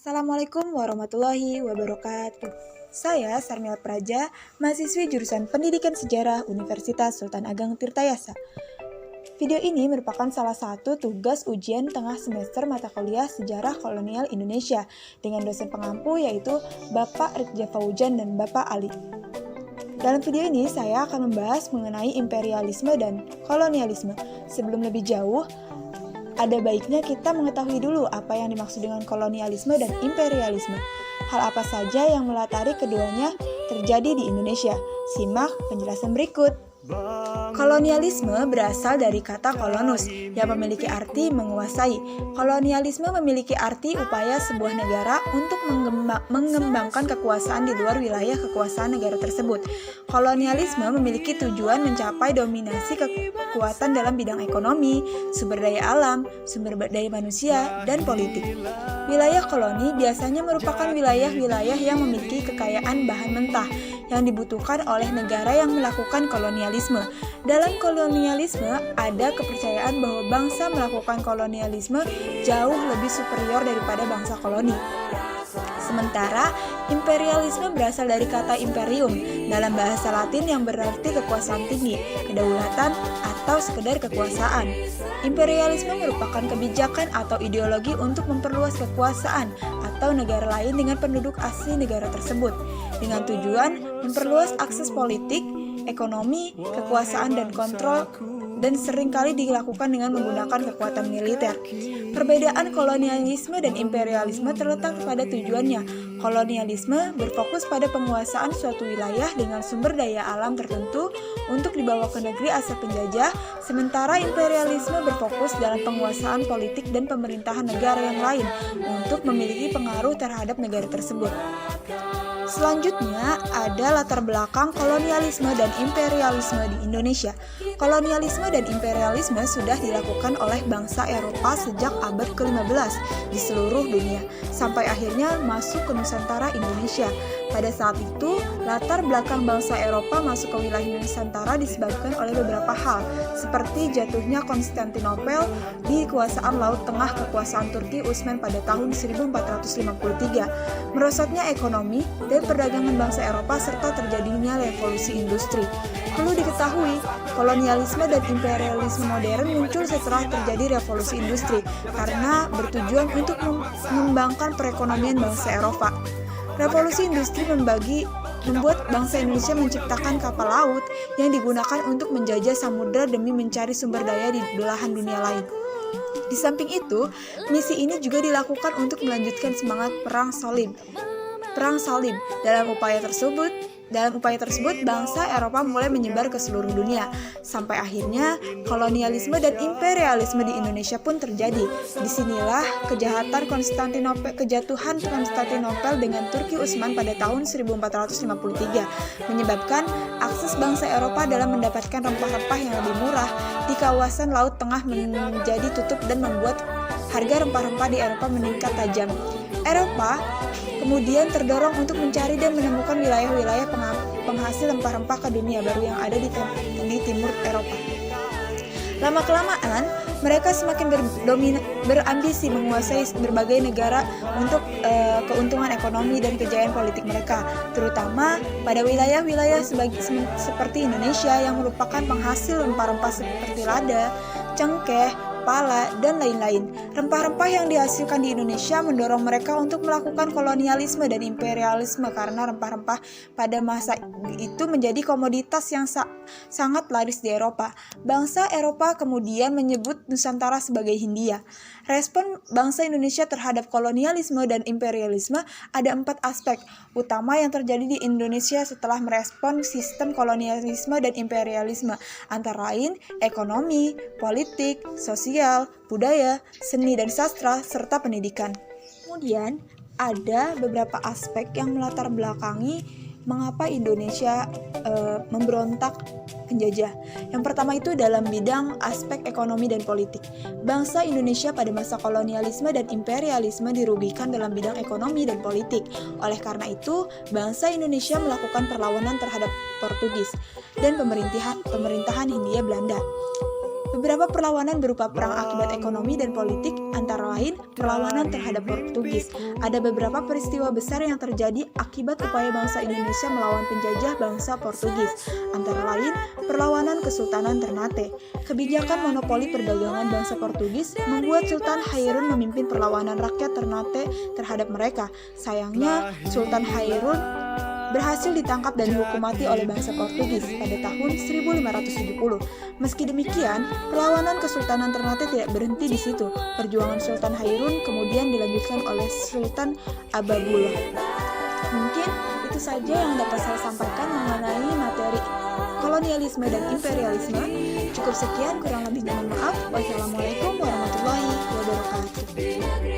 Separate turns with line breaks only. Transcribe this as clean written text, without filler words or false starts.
Assalamualaikum warahmatullahi wabarakatuh. Saya Sarmil Praja, mahasiswi jurusan Pendidikan Sejarah Universitas Sultan Ageng Tirtayasa. Video ini merupakan salah satu tugas ujian tengah semester mata kuliah Sejarah Kolonial Indonesia dengan dosen pengampu yaitu Bapak Ridja Faujan dan Bapak Ali. Dalam video ini saya akan membahas mengenai imperialisme dan kolonialisme. Sebelum lebih jauh, ada baiknya kita mengetahui dulu apa yang dimaksud dengan kolonialisme dan imperialisme. Hal apa saja yang melatari keduanya terjadi di Indonesia? Simak penjelasan berikut. Kolonialisme berasal dari kata kolonus yang memiliki arti menguasai. Kolonialisme memiliki arti upaya sebuah negara untuk mengembangkan kekuasaan di luar wilayah kekuasaan negara tersebut. Kolonialisme memiliki tujuan mencapai dominasi kekuatan dalam bidang ekonomi, sumber daya alam, sumber daya manusia, dan politik. Wilayah koloni biasanya merupakan wilayah-wilayah yang memiliki kekayaan bahan mentah yang dibutuhkan oleh negara yang melakukan kolonialisme. Dalam kolonialisme, ada kepercayaan bahwa bangsa melakukan kolonialisme jauh lebih superior daripada bangsa koloni. Sementara, imperialisme berasal dari kata imperium dalam bahasa Latin yang berarti kekuasaan tinggi, kedaulatan, atau sekedar kekuasaan. Imperialisme merupakan kebijakan atau ideologi untuk memperluas kekuasaan atau negara lain dengan penduduk asli negara tersebut, dengan tujuan memperluas akses politik, ekonomi, kekuasaan, dan kontrol, dan seringkali dilakukan dengan menggunakan kekuatan militer. Perbedaan kolonialisme dan imperialisme terletak pada tujuannya. Kolonialisme berfokus pada penguasaan suatu wilayah dengan sumber daya alam tertentu untuk dibawa ke negeri asal penjajah, sementara imperialisme berfokus dalam penguasaan politik dan pemerintahan negara yang lain untuk memiliki pengaruh terhadap negara tersebut. Selanjutnya, ada latar belakang kolonialisme dan imperialisme di Indonesia. Kolonialisme dan imperialisme sudah dilakukan oleh bangsa Eropa sejak abad ke-15 di seluruh dunia, sampai akhirnya masuk ke Nusantara Indonesia. Pada saat itu, latar belakang bangsa Eropa masuk ke wilayah Nusantara disebabkan oleh beberapa hal, seperti jatuhnya Konstantinopel di kekuasaan Laut Tengah kekuasaan Turki Utsman pada tahun 1453, merosotnya ekonomi dan perdagangan bangsa Eropa serta terjadinya revolusi industri. Perlu diketahui, kolonialisme dan imperialisme modern muncul setelah terjadi revolusi industri karena bertujuan untuk mengembangkan perekonomian bangsa Eropa. Revolusi industri membuat bangsa Indonesia menciptakan kapal laut yang digunakan untuk menjajah samudera demi mencari sumber daya di belahan dunia lain. Di samping itu, misi ini juga dilakukan untuk melanjutkan semangat perang salib. Dalam upaya tersebut, bangsa Eropa mulai menyebar ke seluruh dunia. Sampai akhirnya, kolonialisme dan imperialisme di Indonesia pun terjadi. Disinilah kejatuhan Konstantinopel dengan Turki Utsman pada tahun 1453, menyebabkan akses bangsa Eropa dalam mendapatkan rempah-rempah yang lebih murah di kawasan Laut Tengah menjadi tutup dan membuat harga rempah-rempah di Eropa meningkat tajam. Eropa kemudian terdorong untuk mencari dan menemukan wilayah-wilayah penghasil rempah-rempah ke dunia baru yang ada di timur Eropa. Lama-kelamaan, mereka semakin berambisi menguasai berbagai negara untuk keuntungan ekonomi dan kejayaan politik mereka, terutama pada wilayah-wilayah seperti Indonesia yang merupakan penghasil rempah-rempah seperti lada, cengkeh, pala, dan lain-lain. Rempah-rempah yang dihasilkan di Indonesia mendorong mereka untuk melakukan kolonialisme dan imperialisme karena rempah-rempah pada masa itu menjadi komoditas yang sangat laris di Eropa. Bangsa Eropa kemudian menyebut Nusantara sebagai Hindia. Respon bangsa Indonesia terhadap kolonialisme dan imperialisme ada 4 aspek utama yang terjadi di Indonesia setelah merespon sistem kolonialisme dan imperialisme, antara lain ekonomi, politik, sosial, budaya, seni dan sastra, serta pendidikan. Kemudian, ada beberapa aspek yang melatar belakangi mengapa Indonesia memberontak penjajah. Yang pertama itu dalam bidang aspek ekonomi dan politik. Bangsa Indonesia pada masa kolonialisme dan imperialisme dirugikan dalam bidang ekonomi dan politik. Oleh karena itu, bangsa Indonesia melakukan perlawanan terhadap Portugis dan pemerintahan Hindia Belanda. Beberapa perlawanan berupa perang akibat ekonomi dan politik, antara lain perlawanan terhadap Portugis. Ada beberapa peristiwa besar yang terjadi akibat upaya bangsa Indonesia melawan penjajah bangsa Portugis, antara lain perlawanan Kesultanan Ternate. Kebijakan monopoli perdagangan bangsa Portugis membuat Sultan Hairun memimpin perlawanan rakyat Ternate terhadap mereka. Sayangnya, Sultan Hairun berhasil ditangkap dan dihukum mati oleh bangsa Portugis pada tahun 1570. Meski demikian, perlawanan Kesultanan Ternate tidak berhenti di situ. Perjuangan Sultan Hairun kemudian dilanjutkan oleh Sultan Ababulah. Mungkin itu saja yang dapat saya sampaikan mengenai materi kolonialisme dan imperialisme. Cukup sekian, kurang lebihnya mohon maaf. Wassalamualaikum warahmatullahi wabarakatuh.